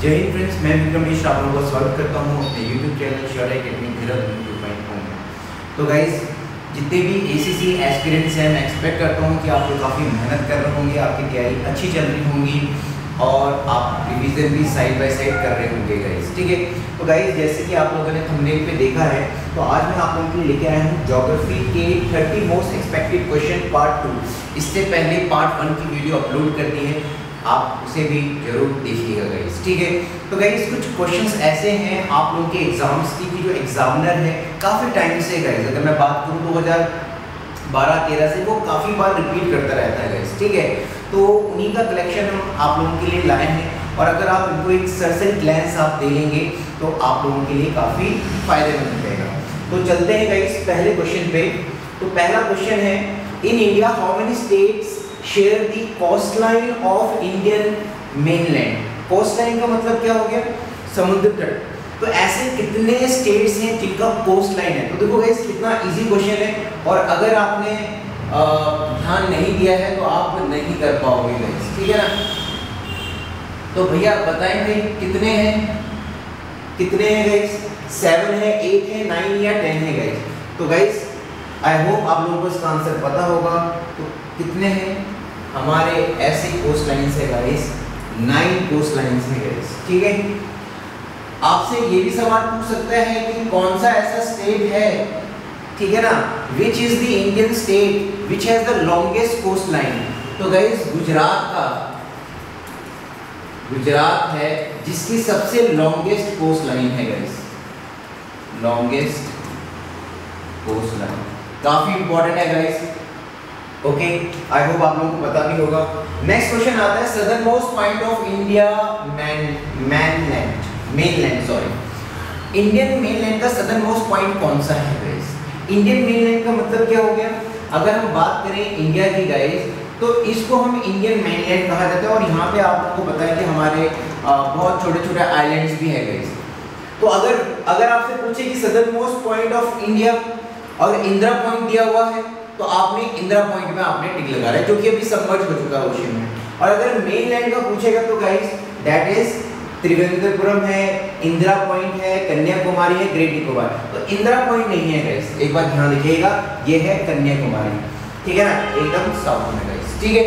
जय हिंद फ्रेंड्स, मैं विक्रम मिश्र आप लोगों का स्वागत करता हूं अपने YouTube चैनल श्योर अकेडमी धीरज। तो गाइस, जितने भी ACC एस्पिरेंट्स हैं, मैं एक्सपेक्ट करता हूं कि आप लोग काफ़ी मेहनत कर रहे होंगे, आपकी तैयारी अच्छी चल रही होंगी और आप रिवीजन भी साइड बाय साइड कर रहे होंगे गाइस। ठीक है, तो गाइस जैसे कि आप लोगों ने थंबनेल पे देखा है, तो आज मैं आप लोगों के लिए लेके आया हूँ ज्योग्राफी के 30 मोस्ट एक्सपेक्टेड क्वेश्चन पार्ट 2। इससे पहले पार्ट 1 की वीडियो अपलोड कर दी है, आप उसे भी जरूर देखिएगा गाइस। ठीक है, तो गाइस कुछ क्वेश्चंस ऐसे हैं आप लोगों के एग्जाम्स की जो एग्जामिनर है काफ़ी टाइम से गाइस, अगर मैं बात करूँ 2012-13 से वो काफ़ी बार रिपीट करता रहता है गाइस। ठीक है, तो उन्हीं का कलेक्शन हम आप लोगों के लिए लाए हैं और अगर आप इनको एक सरसरी ग्लैंस आप दे लेंगे तो आप लोगों के लिए काफ़ी फायदेमंद रहेगा। तो चलते हैं गाइस पहले क्वेश्चन पे। तो पहला क्वेश्चन है, in India how many states share the coast line of Indian mainland. Coast line का मतलब क्या हो गया? समुद्र तट। तो ऐसे कितने स्टेट्स हैं जिनका कोस्ट लाइन है? तो देखो गाइस कितना इजी क्वेश्चन है और अगर आपने ध्यान नहीं दिया है तो आप नहीं कर पाओगे गाइस। ठीक है ना, तो भैया बताएंगे कितने हैं? कितने हैं गाइस? 7 है, 8 है, 9 या 10 है गाइस। तो गाइस आई होप आप लोगों को इसका आंसर पता होगा। तो कितने हैं हमारे ऐसे कोस्ट लाइन्स है गाइस? 9 कोस्ट लाइन्स है गाइस। ठीक है, आपसे ये भी सवाल पूछ सकता है कि कौन सा ऐसा स्टेट है, ठीक है ना, which is the Indian state which has the longest coast line. तो गाइस गुजरात है जिसकी सबसे लॉन्गेस्ट कोस्ट लाइन है गाइस, लॉन्गेस्ट कोस्ट लाइन। काफी इंपॉर्टेंट है गाइस। ओके, आई होप आप लोगों को पता भी होगा। नेक्स्ट क्वेश्चन आता है, southern most point of India mainland sorry Indian mainland का सदर्न मोस्ट पॉइंट कौन सा है गाइस? इंडियन मेनलैंड का मतलब क्या हो गया? अगर हम बात करें इंडिया की गाइस, तो इसको हम इंडियन मेनलैंड कहा जाता है और यहाँ पे आप लोगों को पता है कि हमारे बहुत छोटे छोटे आइलैंड्स भी है गाइस। तो अगर आपसे पूछे कि southern most point of India और इंदिरा पॉइंट दिया हुआ है तो आपने इंदिरा पॉइंट में आपने टिक लगा रहा है जो कि अभी सबमर्ज हो चुका है ओशन में। और अगर मेनलैंड का पूछेगा तो गाइस दैट इज त्रिवेंद्रपुरम है, इंदिरा पॉइंट है, कन्याकुमारी है, ग्रेट निकोबार। तो इंदिरा पॉइंट नहीं है गाइस, एक बार ध्यान रखिएगा, ये है कन्याकुमारी। ठीक है ना, एकदम साउथ में गाइस। ठीक है,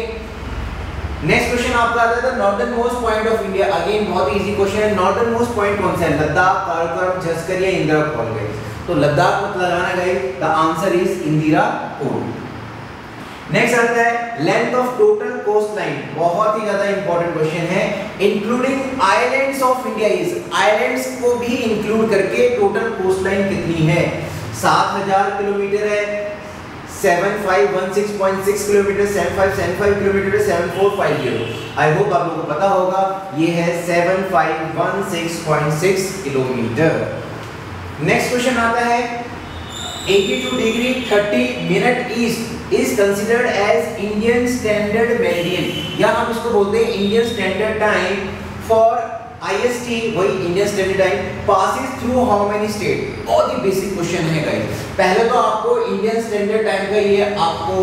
नेक्स्ट क्वेश्चन आपका आता है northern most point of India. Again बहुत इजी क्वेश्चन है, नॉर्दर्न मोस्ट पॉइंट कौन सा है? लद्दाख, काराकोरम, झस्कर या इंदिरा पॉइंट गाइस। तो लद्दाख मत लगाना guys, the answer is Indira point. Next आता है length of total cost line, बहुत ही ज्यादा इंपॉर्टेंट क्वेश्चन है। Including islands of India is, islands को भी इंक्लूड करके टोटल कोस्ट लाइन कितनी है? 7000 किलोमीटर है, 7516.6 किलोमीटर, 7575 किलोमीटर, 7450। आई होप आप लोगों को पता होगा, ये है 7516.6 किलोमीटर। नेक्स्ट क्वेश्चन आता है 82 degree 30 minute east is considered as Indian Standard Meridian, या हम इसको बोलते हैं Indian Standard Time for IST, वही Indian Standard Time passes through how many state? बहुत ही बेसिक क्वेश्चन है गाइस। पहले तो आपको Indian Standard Time का ये आपको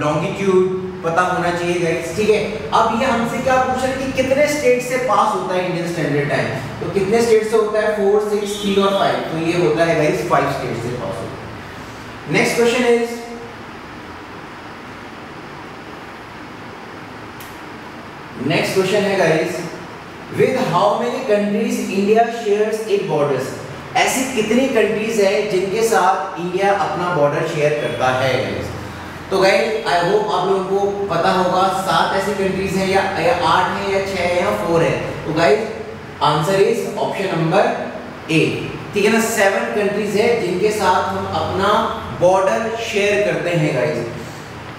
लॉन्गिट्यूड पता होना चाहिए गाइस। ठीक है, अब ये हमसे क्या पूछ रहा है कि कितने स्टेट से पास होता है इंडियन स्टैंडर्ड टाइम। तो कितने स्टेट से होता है? 4, 6, 3 और 5। तो ये होता है गाइस 5 स्टेट से पास होता है। Next question is, next question है guys, with how many countries India shares it borders. ऐसी कितनी कंट्रीज है जिनके साथ इंडिया अपना बॉर्डर शेयर करता है गाइस? तो गाइस आई होप आप लोगों को पता होगा, 7 ऐसी कंट्रीज हैं या 8 है या 6 है या 4 है। तो guys answer is option number A. ठीक है ना, 7 कंट्रीज है जिनके साथ हम अपना बॉर्डर शेयर करते हैं गाइस।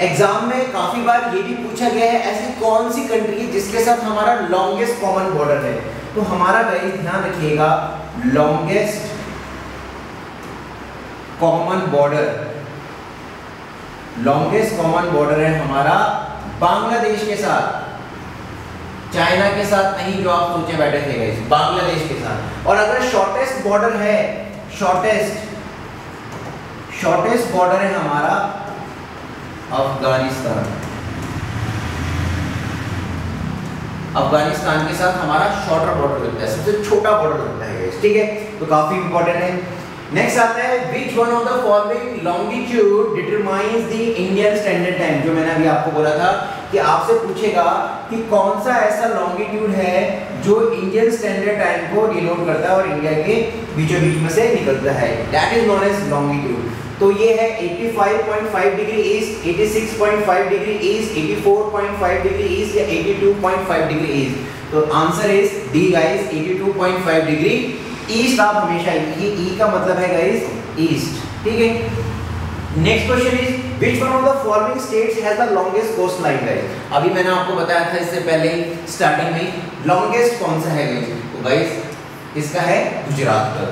एग्जाम में काफी बार ये भी पूछा गया है, ऐसी कौन सी कंट्री है जिसके साथ हमारा लॉन्गेस्ट कॉमन बॉर्डर है? तो हमारा गाइस ध्यान रखिएगा, लॉन्गेस्ट कॉमन बॉर्डर है हमारा बांग्लादेश के साथ, चाइना के साथ नहीं जो आप सोचे बैठे थे गाइस, बांग्लादेश के साथ। और अगर शॉर्टेस्ट बॉर्डर है, शॉर्टेस्ट बॉर्डर है हमारा अफगानिस्तान। अफगानिस्तान के साथ हमारा शॉर्टर बॉर्डर लगता है, सबसे छोटा बॉर्डर लगता है, ठीक है, तो काफी इंपॉर्टेंट है। नेक्स्ट आता है which one of the following longitude determines the Indian standard time, जो मैंने अभी आपको बोला था कि आपसे पूछेगा कि कौन सा ऐसा लॉन्गिट्यूड है जो इंडियन स्टैंडर्ड टाइम को डिनोट करता है और इंडिया के बीचों बीच में से निकलता है, that is known as longitude. तो ये है 85.5 degree east, 86.5 degree east, 84.5 degree east या 82.5 डिग्री ईस्ट। तो answer is D guys, 82.5 degree east. आप हमेशा ये ई का मतलब है गाइस ईस्ट, ठीक है। Next question is which one of the following states has the longest coast line guys. अभी मैंने आपको बताया था इससे पहले स्टार्टिंग में लॉन्गेस्ट कौन सा है गाइस, तो गाइस इसका है गुजरात का।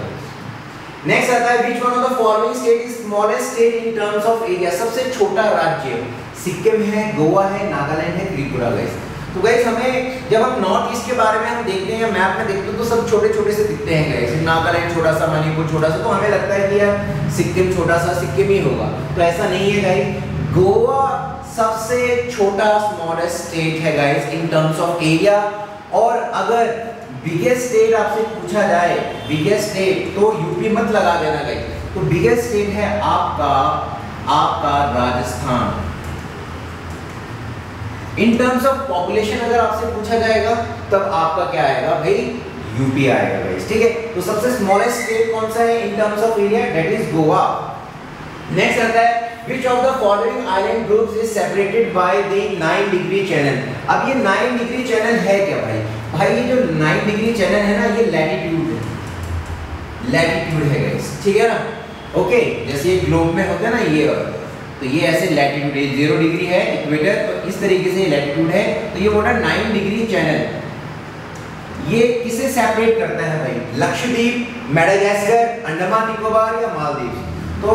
नेक्स्ट आता है which one of the following state is smallest state in terms of area, सबसे छोटा राज्य सिक्किम है, गोवा है, नागालैंड है, त्रिपुरा गाइस। तो गाइस हमें जब हम नॉर्थ ईस्ट के बारे में हम देखते हैं, मैप में देखते हैं तो सब छोटे छोटे से दिखते हैं गाइस, नागालैंड छोटा सा, मणिपुर छोटा सा, तो हमें लगता है कि यार सिक्किम छोटा सा सिक्किम ही होगा, तो ऐसा नहीं है गाइस। गोवा सबसे छोटा स्मॉलेस्ट स्टेट है guys in terms of area. और अगर बिगेस्ट स्टेट आपसे पूछा जाए, बिगेस्ट स्टेट, तो यूपी मत लगा देना गाइस, तो बिगेस्ट स्टेट है आपका Rajasthan. In terms of population अगर आपसे पूछा जाएगा तब आपका क्या आएगा भाई, यूपी आएगा गाइस, ठीक है। तो सबसे स्मॉलेस्ट स्टेट कौन सा है in terms of area, that is Goa. Next आता है which of the following island groups is separated by the 9 degree channel। अब ये 9 डिग्री चैनल है क्या भाई, भाई ये जो 9 डिग्री चैनल है ना, ये लैटिट्यूड है, लैटिट्यूड है गाइस, ठीक है ना। ओके, जैसे ये ग्लोब में होता है ना ये, तो ये ऐसे लैटिट्यूड है, 0 डिग्री है इक्वेटर, तो इस तरीके से लैटिट्यूड है, तो ये बोला 9 डिग्री चैनल। ये किसे सेपरेट करता है भाई, लक्षद्वीप, मेडागास्कर, अंडमान निकोबार या मालदीव। तो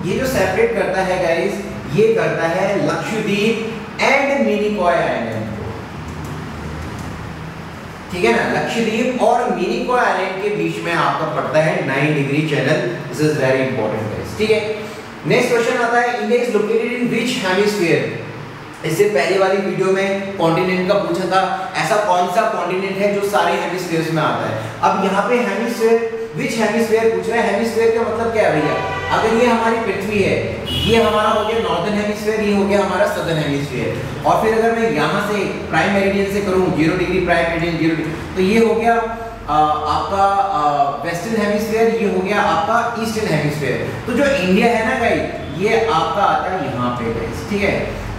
ये जो सेपरेट करता है गाइस, ये करता है लक्षद्वीप एंड मिनिकॉय आइलैंड को, ठीक है ना। लक्षद्वीप और मिनिकॉय आइलैंड के बीच में आपका पड़ता है 9 degree channel, this is very important guys, ठीक है। नेक्स्ट क्वेश्चन आता है India is located in which hemisphere. इससे पहले वाली वीडियो में कॉन्टिनेंट का पूछा था, ऐसा कौन सा कॉन्टिनेंट है जो सारे हेमिस्फीयर्स में आता है। अब यहाँ पे हेमिस्फीयर, व्हिच हेमिस्फीयर पूछ रहा है। हेमिस्फीयर का मतलब क्या है भैया, अगर ये हमारी पृथ्वी है, ये हमारा हो गया नॉर्दर्न हेमिस्फीयर, ये हो गया हमारा सदर्न हेमिस्फीयर, और फिर अगर मैं यहाँ से प्राइम मेरिडियन से करूँ 0 डिग्री प्राइम मेरिडियन 0 डिग्री, तो ये हो गया आपका वेस्टर्न हेमिस्फीयर, ये हो गया आपका ईस्टर्न हेमिस्फीयर। तो जो इंडिया है ना गाइस, ये आपका आता है यहाँ पे गाइस, ठीक है,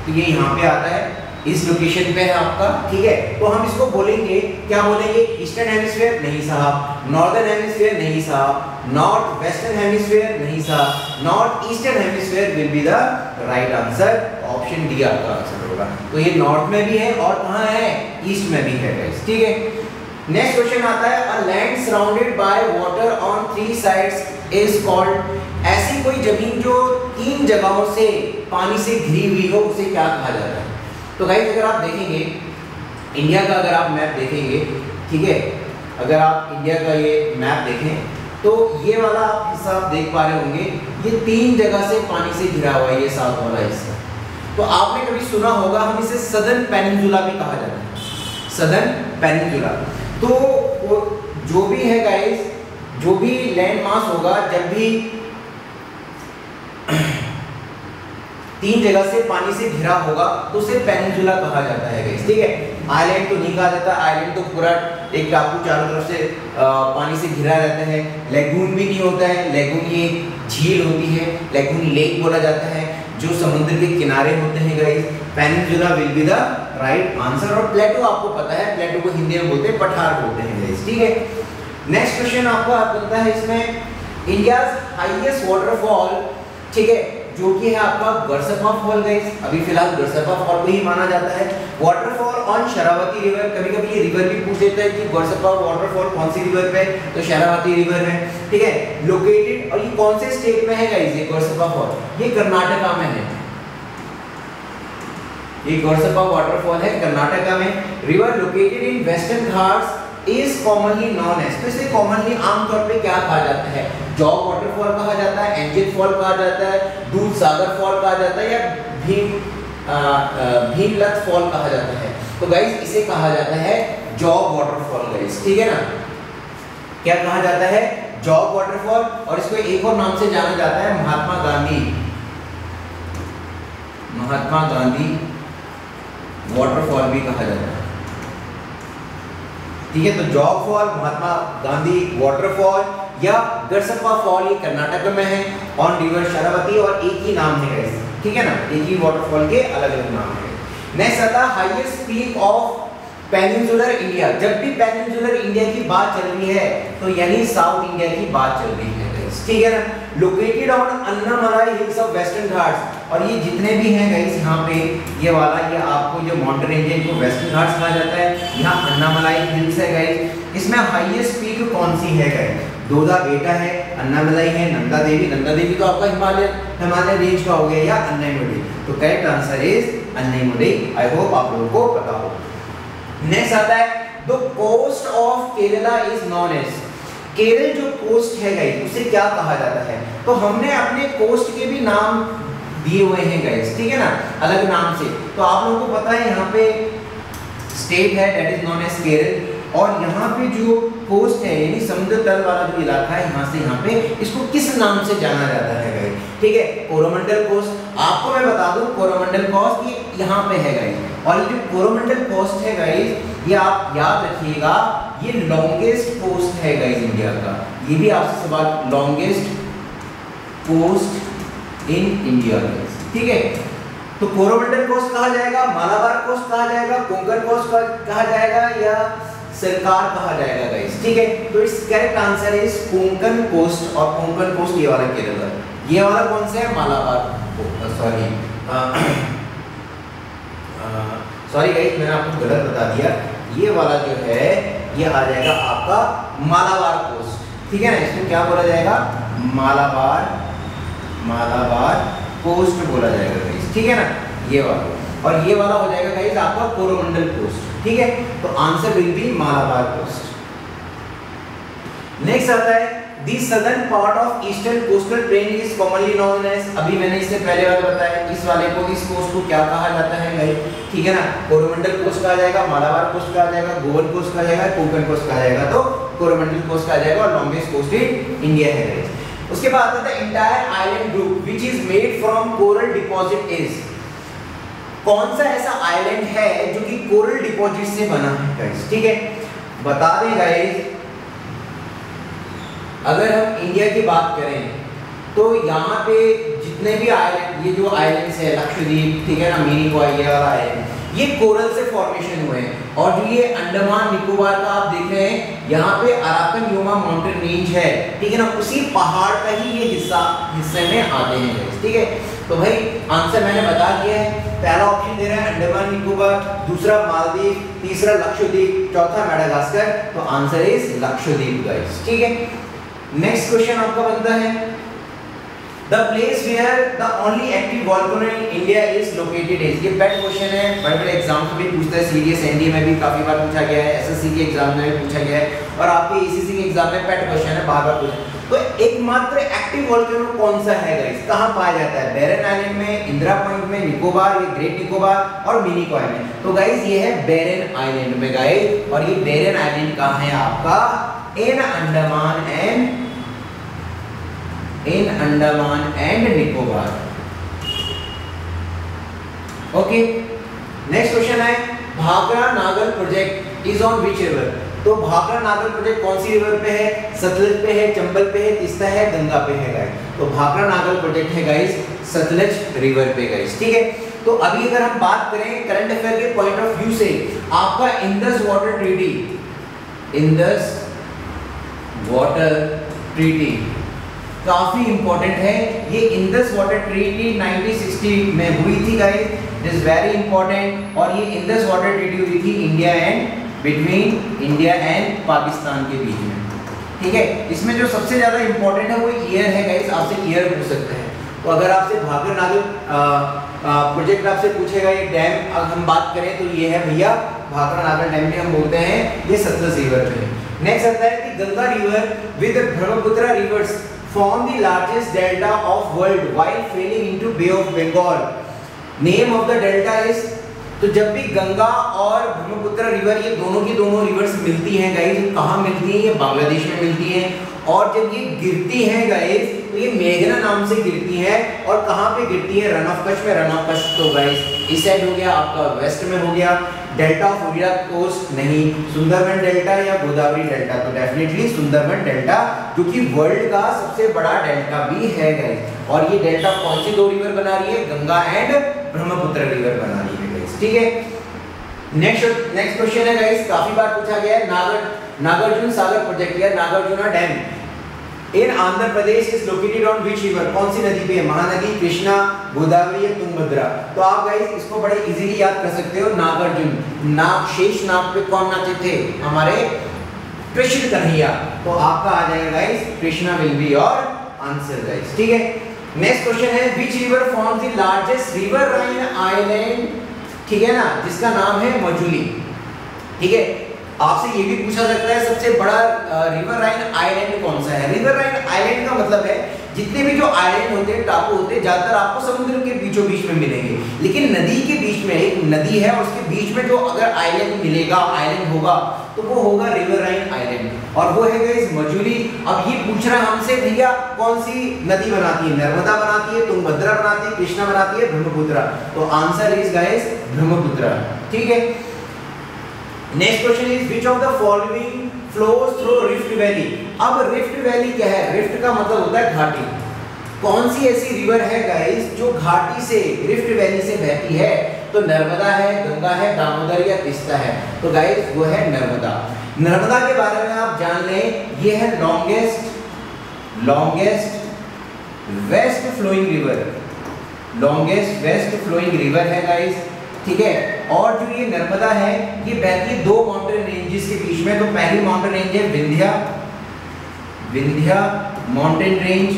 तो ये यहाँ पे आता है, इस लोकेशन पे है आपका, ठीक है। तो हम इसको बोलेंगे, क्या बोलेंगे, ईस्टर्न हेमिस्फीयर नहीं साहब, नॉर्दर्न हेमिस्फीयर नहीं साहब, नॉर्थ वेस्टर्न हेमिस्फीयर नहीं साहब, north eastern hemisphere will be the right answer, option D आपका आंसर होगा। तो ये नॉर्थ में भी है और कहाँ है, ईस्ट में भी है गाइस, ठीक है। नेक्स्ट क्वेश्चन आता है a land surrounded by water on 3 sides is called. ऐसी कोई जमीन जो 3 जगहों से पानी से घिरी हुई हो, उसे क्या कहा जाता है। तो गाइस अगर आप देखेंगे इंडिया का, अगर आप मैप देखेंगे, ठीक है, अगर आप इंडिया का ये मैप देखें तो ये वाला आप हिस्सा आप देख पा रहे होंगे, ये 3 जगह से पानी से घिरा हुआ है, ये साउथ वाला हिस्सा। तो आपने कभी सुना होगा, हम इसे सदर्न पेनिनसुला भी कहा जाता है, सदर्न पेनिनसुला। तो वो जो भी है गाइस, जो भी लैंड मास होगा, जब भी 3 जगह से पानी से घिरा होगा तो उसे पेनिनसुला कहा जाता है गाइस, ठीक है। आइलैंड तो नहीं कहा जाता, आइलैंड तो पूरा एक टापू चारों तरफ से पानी से घिरा रहता है। लेगून भी नहीं होता है, लेगून ये झील होती है, लेगून लेक बोला जाता है, जो समुद्र के किनारे होते हैं guys. Peninsula will be the right answer. और प्लेटो आपको पता है, प्लेटो को हिंदी में बोलते हैं पठार बोलते हैं गाइस, ठीक है। नेक्स्ट क्वेश्चन आपको बनता है इसमें इंडियाज हाईएस्ट वाटरफॉल, ठीक है, जो कि है आपका गरसप्पा फॉल गाइस। अभी फिलहाल गरसप्पा फॉल को ही माना जाता है। वाटरफॉल ऑन शरावती रिवर, कभी कभी ये रिवर भी पूछ देता है कि गरसप्पा वाटरफॉल कौन सी रिवर पे, तो शरावती रिवर में, ठीक है। लोकेटेड, और ये कौन से स्टेट में है गाइस, ये गरसप्पा फॉल, ये कर्नाटका में है। ये गरसप्पा वाटरफॉल है कर्नाटका में। River located in Western Ghats is commonly known as, तो इसे कॉमनली आमतौर पे क्या कहा जाता है, जॉग वाटरफॉल कहा जाता है, एंजल फॉल कहा जाता है, दूध सागर फॉल कहा जाता है, या भीमलत फॉल कहा जाता है। तो गाइस इसे कहा जाता है जॉग वाटरफॉल गाइस, ठीक है ना। क्या कहा जाता है? Jog waterfall. और इसको एक और नाम से जाना जाता है महात्मा गांधी वाटरफॉल भी कहा जाता है, ठीक है। तो jog fall, Mahatma Gandhi waterfall या गरसप्पा फॉल ये कर्नाटक में है ऑन रिवर शरावती, और एक ही नाम है गाइस, ठीक है ना, एक ही वाटरफॉल के अलग अलग नाम है। नेक्स्ट आता है highest peak of peninsular India. जब भी पेनिनसुलर इंडिया की बात चल रही है तो यानी साउथ इंडिया की बात चल रही है गाइस, ठीक है ना। Located on Annamalai hills of western Ghats, और ये जितने भी हैं गाइस यहाँ पे ये वाला, ये आपको जो माउंटेन रेंज है इनको वेस्टर्न घाट्स कहा जाता है। यहाँ अन्नामलाई हिल्स है गाइस। इसमें हाईएस्ट पीक कौन सी है गाइस? दोदा बेटा है, अन्नामलाई है, नंदा देवी तो आपका हिमालय रेंज का हो गया, या अन्नामुडी। तो correct answer is Anamudi. I hope आप लोगों को पता हो। नेक्स्ट आता है the coast of Kerala is known as. Kerala जो कोस्ट है गाइस उसे क्या कहा जाता है? तो हमने अपने कोस्ट के भी नाम दिए हुए हैं गाइस, ठीक है ना, अलग नाम से। तो आप लोगों को पता है यहाँ पे स्टेट है that is known as Kerala, और यहाँ पे जो कोस्ट है यानी समुद्र तल वाला जो इलाका है यहाँ से यहाँ पे इसको किस नाम से जाना जाता है गाइस? ठीक है, कोरोमंडल कोस्ट। आपको मैं बता दूं कोरोमंडल कोस्ट ये यहाँ पे है गाइस, और ये जो कोरोमंडल कोस्ट है गाइस ये आप याद रखिएगा, ये लॉन्गेस्ट कोस्ट है गाइस इंडिया का। ये भी आपसे सवाल, longest coast in India guys, ठीक है। तो कोरोमंडल कोस्ट कहा जाएगा, मालाबार कोस्ट कहा जाएगा, कोंकण कोस्ट कहा जाएगा, या सरकार कहा जाएगा गाइस, ठीक है। तो इस correct answer is Konkan coast, और कोंकण कोस्ट ये वाला केरल, ये वाला कौन सा है? मालाबार। सॉरी गाइस मैंने आपको गलत बता दिया, ये वाला जो है ये आ जाएगा आपका मालाबार कोस्ट, ठीक है ना। इसको क्या बोला जाएगा? मालाबार कोस्ट बोला जाएगा गाइस, ठीक है ना, ये वाला। और ये वाला हो जाएगा गाइस आपका कोरोमंडल कोस्ट, ठीक है। तो answer will be Malabar coast. Next आता है the southern part of eastern coastal plain is commonly known as. अभी मैंने इससे पहले वाले बताया, इस वाले को, इस कोस्ट को क्या कहा जाता है गाइस, ठीक है ना। कोरोमंडल कोस्ट कहा जाएगा, मालाबार कोस्ट कहा जाएगा, गोवन कोस्ट कहा जाएगा, कोंकण कोस्ट कहा जाएगा, तो कोरोमंडल कोस्ट कहा जाएगा, और लॉन्गेस्ट कोस्ट इन इंडिया है गाइस। उसके बाद आता है entire island group which is made from coral deposit is. कौन सा ऐसा आइलैंड है जो कि कोरल डिपॉजिट से बना है गाइस, ठीक है। बता दें गाइस, अगर हम इंडिया की बात करें तो यहाँ पे जितने भी आइलैंड, ये जो आइलैंड्स है लक्षद्वीप, ठीक है ना, मिनिकॉय ये वाला आइलैंड, ये कोरल से फॉर्मेशन हुए हैं। और जो ये अंडमान निकोबार का आप देख रहे हैं, यहाँ पे अराकन योमा माउंटेन रेंज है, ठीक है ना, उसी पहाड़ का ही ये हिस्से में आते हैं गाइस, ठीक है। तो भाई आंसर मैंने बता दिया है, पहला ऑप्शन दे रहा है अंडमान निकोबार, दूसरा मालदीव, तीसरा लक्षद्वीप, चौथा मेडागास्कर। तो आंसर इज लक्षद्वीप गाइस, ठीक है। नेक्स्ट क्वेश्चन आपका बनता है the place where the only active volcano in India is located is. ये पेट क्वेश्चन है, बड़े-बड़े एग्जाम में भी पूछता है, सीरियस एनडीए में भी काफी बार पूछा गया है, एसएससी के एग्जाम में भी पूछा गया है, और आपके एसीसी के एग्जाम में पेट क्वेश्चन है, बार-बार पूछा। तो एकमात्र एक्टिव वोल्केनो कौन सा है गाइस, कहां पाया जाता है? बैरन आइलैंड में, इंदिरा पॉइंट में, निकोबार, ये ग्रेट निकोबार और मिनिकॉय में। तो गाइस ये है बैरन आइलैंड में गाइस, और ये बैरन आइलैंड कहां है आपका? In Andaman and Nicobar. Okay, next question है Bhakra Nangal project is on which river. तो भाखरा नागल प्रोजेक्ट कौन सी रिवर पे है? सतलज पे है, चंबल पे है, तीस्ता है, गंगा पे है गाइस। तो भाखरा नागल प्रोजेक्ट है गाइस सतलज रिवर पे गाइस, ठीक है। तो अभी अगर हम बात करें करंट अफेयर के पॉइंट ऑफ व्यू से, आपका इंडस वाटर ट्रीटी काफी इंपॉर्टेंट है। ये इंडस वाटर ट्रीटी 1960 में हुई थी guys, it is very important. और ये इंडस वाटर ट्रीटी हुई थी बिटवीन इंडिया एंड पाकिस्तान के बीच में, ठीक है। इसमें जो सबसे ज्यादा इंपॉर्टेंट है वो ईयर है गाइस, आपसे ईयर पूछ सकते हैं। तो अगर आपसे भाखरा नागल प्रोजेक्ट आपसे पूछेगा, ये डैम अगर हम बात करें तो ये है भैया भाखरा नागल डैम भी हम बोलते हैं, ये सतलज रिवर पे है। नेक्स्ट आता है कि Ganga river with Brahmaputra reverse form the largest delta of world while falling into Bay of Bengal. Name of the delta is तो जब भी गंगा और ब्रह्मपुत्र रिवर, ये दोनों की दोनों रिवर्स मिलती हैं गाइस, कहाँ मिलती हैं? ये बांग्लादेश में मिलती हैं। और जब ये गिरती हैं गाइस, तो ये मेघना नाम से गिरती है। और कहाँ पे गिरती है? रन ऑफ कच्छ में। रन ऑफ कच्छ तो गाइस इस साइड हो गया, आपका वेस्ट में हो गया। डेल्टा ऑफ ओडिशा कोस्ट नहीं, सुंदरबन डेल्टा या गोदावरी डेल्टा, तो डेफिनेटली सुंदरबन डेल्टा, जो कि वर्ल्ड का सबसे बड़ा डेल्टा भी है गाइस। और ये डेल्टा कौन सी दो रिवर बना रही है? गंगा एंड ब्रह्मपुत्र रिवर बना रही है गाइस, ठीक है। नेक्स्ट क्वेश्चन है गाइस, काफी बार पूछा गया है, नागार्जुन सागर प्रोजेक्ट या Nagarjuna dam in Andhra Pradesh is located on which river, कौन सी नदी पे है? महानदी, कृष्णा, गोदावरी या तुंगभद्रा। तो आप गाइस इसको बड़े इजीली याद कर सकते हो। नागार्जुन, नाग, शेष नाग पे कौन नाचे थे? हमारे कृष्ण कन्हैया। तो आपका आ जाएगा guys Krishna will be your answer guys, ठीक है। नेक्स्ट क्वेश्चन है, which river forms the largest riverine island, ठीक है ना, जिसका नाम है मजुली, ठीक है। आपसे ये भी पूछा सकता है सबसे बड़ा रिवर राइन आइलैंड कौन सा है? रिवर राइन आइलैंड का मतलब है जितने भी जो आइलैंड होते हैं, टापू होते हैं, ज्यादातर आपको समुद्र के बीचों बीच में मिलेंगे। लेकिन नदी के बीच में, एक नदी है और उसके बीच में जो अगर आइलैंड मिलेगा, आइलैंड होगा, तो वो होगा रिवर राइन आइलैंड, और वो है गाइस मजुली। अब ये पूछ रहा है हमसे, भैया कौन सी नदी बनाती है? नर्मदा बनाती है, तुंगभद्रा बनाती है, कृष्णा बनाती है, ब्रह्मपुत्र। तो आंसर इज गाइस ब्रह्मपुत्र, ठीक है। Next question is which of the following flows through rift valley. अब रिफ्ट वैली क्या है? रिफ्ट का मतलब होता है घाटी। कौन सी ऐसी रिवर है गाइस जो घाटी से, रिफ्ट वैली से बहती है? तो नर्मदा है, गंगा है, दामोदर या तीस्ता है। तो गाइस वो है नर्मदा। नर्मदा के बारे में आप जान लें, ये है longest west flowing river, longest west flowing river है गाइस, ठीक है। और जो ये नर्मदा है, ये बहती है दो माउंटेन रेंजेस के बीच में। तो पहली माउंटेन रेंज है विंध्या माउंटेन रेंज,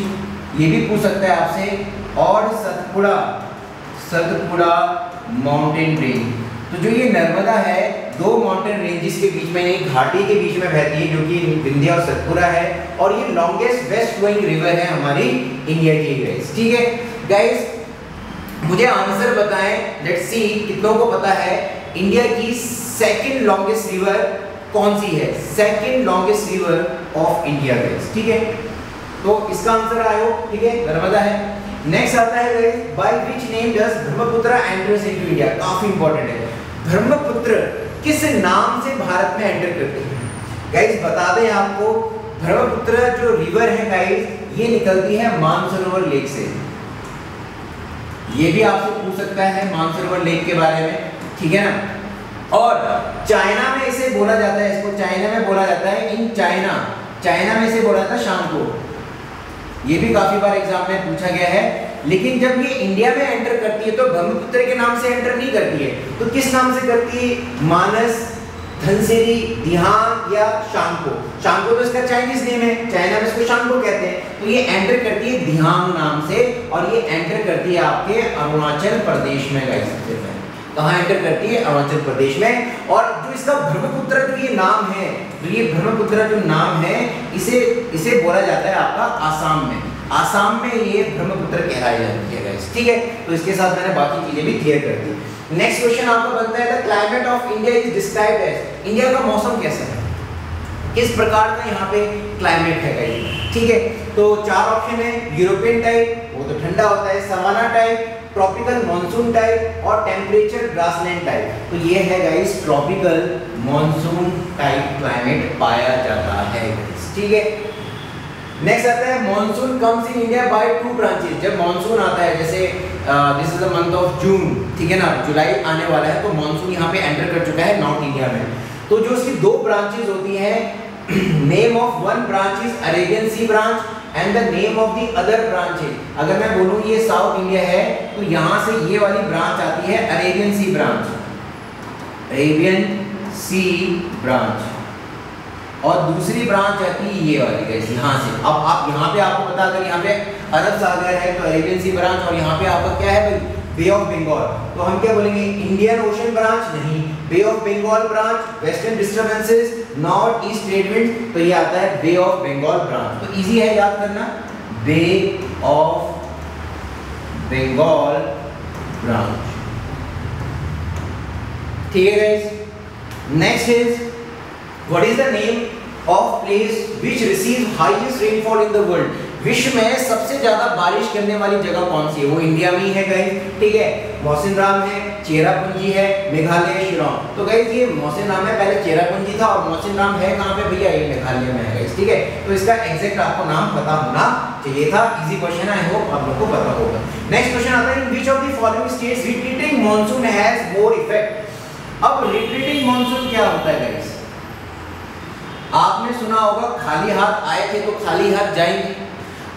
ये भी पूछ सकता है आपसे, और सतपुड़ा माउंटेन रेंज। तो जो ये नर्मदा है, दो माउंटेन रेंजेस के बीच में, एक घाटी के बीच में बहती है, जो कि विंध्या और सतपुड़ा है। और ये लॉन्गेस्ट वेस्ट फ्लोइंग रिवर है हमारी इंडिया की गाइस, ठीक है। गाइस मुझे आंसर बताएं, लेट्स सी कितनों को पता है इंडिया की सेकंड लॉन्गेस्ट रिवर कौन सी है? Second longest river of India guys, ठीक है। तो इसका आंसर आयो, ठीक है, नर्मदा है। नेक्स्ट आता है guys, by which name does Brahmaputra enters into India. काफी इंपॉर्टेंट है, ब्रह्मपुत्र किस नाम से भारत में एंटर करते हैं? गाइस बता दें आपको, ब्रह्मपुत्र जो रिवर है गाइस, ये निकलती है मानसरोवर लेक से। ये भी आपसे पूछ सकता है मानसरोवर लेक के बारे में, ठीक है ना। और चाइना में इसे बोला जाता है, इसको चाइना में बोला जाता है इन चाइना में इसे बोला जाता है शाम को। ये भी काफी बार एग्जाम में पूछा गया है। लेकिन जब ये इंडिया में एंटर करती है तो ब्रह्मपुत्र के नाम से एंटर नहीं करती है, तो किस नाम से करती है? मानस, धनसिरी, दिहांग या शांको। शांको तो इसका चाइनीज नेम है, चाइना में इसको शांको कहते हैं। तो ये एंटर करती है दिहांग नाम से, और ये एंटर करती है आपके अरुणाचल प्रदेश में गाइस। सबसे पहले कहाँ एंटर करती है? अरुणाचल प्रदेश में। और जो इसका ब्रह्मपुत्र जो ये नाम है, तो ये ब्रह्मपुत्र जो नाम है, इसे बोला जाता है आपका आसाम में। आसाम में ये ब्रह्मपुत्र कहलाई जाती है गाइस, ठीक है। तो इसके साथ मैंने बाकी चीजें भी क्लियर कर दी। नेक्स्ट क्वेश्चन आपका बनता है, the climate of India is described as. India का मौसम कैसा है? किस प्रकार का यहाँ पे क्लाइमेट है गाइस, ठीक है। तो चार ऑप्शन है, यूरोपियन टाइप, वो तो ठंडा होता है, savanna type, tropical monsoon type, और टेम्परेचर ग्रासलैंड टाइप। तो ये है guys tropical monsoon type climate पाया जाता है, ठीक है। नेक्स्ट आता है, monsoon comes in India by 2 branches. जब मॉनसून आता है, जैसे this is the month of June, ठीक है ना, जुलाई आने वाला है, तो मॉनसून यहाँ पे एंटर कर चुका है नॉर्थ इंडिया में। तो जो उसकी 2 ब्रांचेस होती हैं, name of one branch is Arabian sea branch and the name of the other branch is, अगर मैं बोलूँ ये साउथ इंडिया है, तो यहाँ से ये वाली ब्रांच आती है Arabian sea branch, Arabian sea branch, और दूसरी ब्रांच आती है ये वाली गाइस यहाँ से। अब आप यहाँ पे आपको पता, अगर यहाँ पे अरब सागर है तो अरेबियन सी ब्रांच, और यहाँ पे आपका क्या है भाई? Bay of Bengal. तो हम क्या बोलेंगे? इंडियन ओशन ब्रांच नहीं, Bay of Bengal branch, western disturbances, north east trade wind, तो ये आता है बे ऑफ बंगाल ब्रांच। तो इजी है याद करना, बे ऑफ बंगाल ब्रांच, ठीक है guys. Next is what is the name of place which receive highest rainfall in the world. विश्व में सबसे ज्यादा बारिश करने वाली जगह कौन सी है? वो इंडिया में ही है गाइस, ठीक है। मौसिनराम है, चेरापूंजी है, मेघालय, शिलांग। तो गाइस ये मौसिनराम है, पहले चेरापूंजी था, और मौसिनराम है कहां पे भैया? ये मेघालय में है गाइस, ठीक है। तो इसका एग्जैक्ट आपको नाम पता होना चाहिए था। इजी क्वेश्चन है, आई होप आप लोगों को पता होगा। नेक्स्ट क्वेश्चन आता है, in which of the following states retreating monsoon has more effect. अब रिट्रीटिंग मॉनसून क्या होता है गाइस? आपने सुना होगा खाली हाथ आए थे तो खाली हाथ जाएंगे।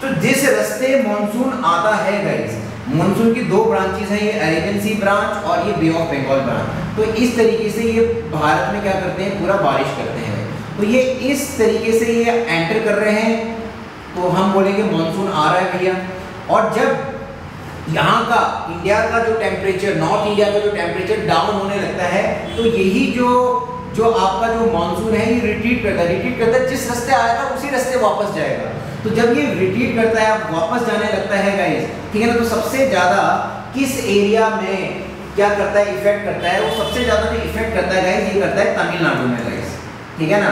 तो जिस रास्ते मॉनसून आता है गाइस, मॉनसून की दो ब्रांचेस हैं, ये अरेबियन सी ब्रांच और ये बे ऑफ बंगाल ब्रांच। तो इस तरीके से ये भारत में क्या करते हैं? पूरा बारिश करते हैं। तो ये इस तरीके से ये एंटर कर रहे हैं, तो हम बोलेंगे मॉनसून आ रहा है भैया। और जब यहाँ का इंडिया का जो टेम्परेचर, नॉर्थ इंडिया का जो टेम्परेचर डाउन होने लगता है, तो यही जो आपका जो मॉनसून है ये रिट्रीट करता है, जिस रास्ते आया था उसी रास्ते वापस जाएगा। तो जब ये रिट्रीट करता है, वापस जाने लगता है गाइस, ठीक है ना, तो सबसे ज्यादा किस एरिया में क्या करता है? इफेक्ट करता है। वो सबसे ज्यादा जो इफेक्ट करता है गाइस, ये करता है तमिलनाडु में गाइस, ठीक है ना,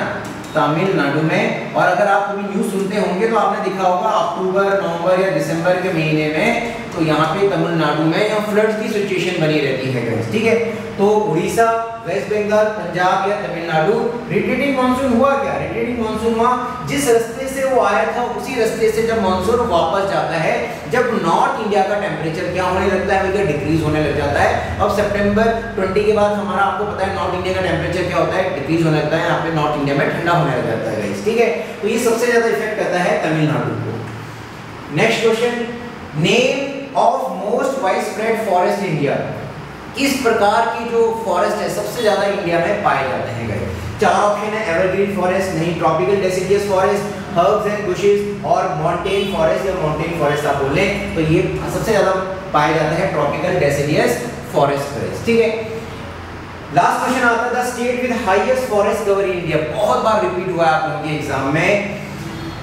तमिलनाडु में। और अगर आप कभी न्यूज़ सुनते होंगे तो आपने देखा होगा अक्टूबर, नवंबर या दिसंबर के महीने में, तो यहाँ पे तमिलनाडु में यहाँ फ्लड्स की सिचुएशन बनी रहती है गाइस, ठीक है। तो उड़ीसा, वेस्ट बंगाल, पंजाब या तमिलनाडु, रिट्रीटिंग मॉनसून हुआ क्या? रिट्रीटिंग मॉनसून हुआ जिस रास्ते से वो आया था उसी रास्ते से जब मॉनसून वापस जाता है, जब नॉर्थ इंडिया का टेम्परेचर क्या होने लगता है भैया? डिक्रीज होने लग जाता है। अब सितंबर 20 के बाद हमारा आपको पता है नॉर्थ इंडिया का टेम्परेचर क्या होता है? डिक्रीज होने लगता है। यहाँ पे नॉर्थ इंडिया में ठंडा होने लग जाता है गाइस, ठीक है। तो ये सबसे ज्यादा इफेक्ट करता है तमिलनाडु को। Next question, name of most wide spread forest India. इस प्रकार की जो फॉरेस्ट है सबसे ज्यादा इंडिया में पाए जाते हैं गाइस। चार ऑप्शन है, एवरग्रीन फॉरेस्ट, नहीं, tropical deciduous forest, herbs and bushes और माउंटेन फॉरेस्ट या माउंटेन फॉरेस्ट आप बोले तो ये सबसे ज्यादा पाया जाता है ट्रॉपिकल डेसिडियस फॉरेस्ट, ठीक है। लास्ट क्वेश्चन आता है, the state with highest forest cover in India. बहुत बार रिपीट हुआ है आप लोगों के एग्जाम में,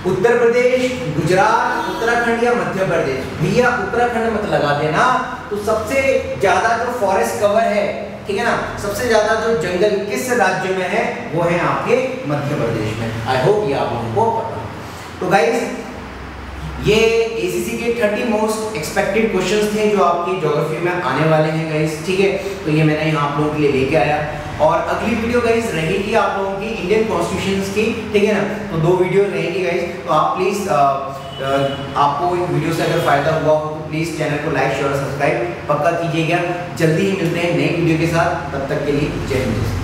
उत्तर प्रदेश, गुजरात, उत्तराखंड या मध्य प्रदेश। भैया उत्तराखंड मत लगा देना। तो सबसे ज्यादा जो फॉरेस्ट कवर है, ठीक है ना, सबसे ज्यादा जो जंगल किस राज्य में है? वो है आपके मध्य प्रदेश में। आई होप ये आप लोगों को पता। तो गाइस ये एसीसी के 30 मोस्ट एक्सपेक्टेड क्वेश्चंस थे जो आपकी ज्योग्राफी में आने वाले हैं गाइस, ठीक है। तो ये मैंने यहाँ आप लोगों के लिए लेके आया। और अगली वीडियो गाइस रहेगी आप लोगों की इंडियन कॉन्स्टिट्यूशंस की, ठीक है ना। तो 2 वीडियो रहेगी गाइस। तो आप प्लीज आपको इन वीडियो से अगर फायदा हुआ हो तो प्लीज चैनल को लाइक, शेयर और सब्सक्राइब पक्का कीजिएगा। जल्दी ही मिलते हैं नई वीडियो के साथ, तब तक के लिए जय हिंद।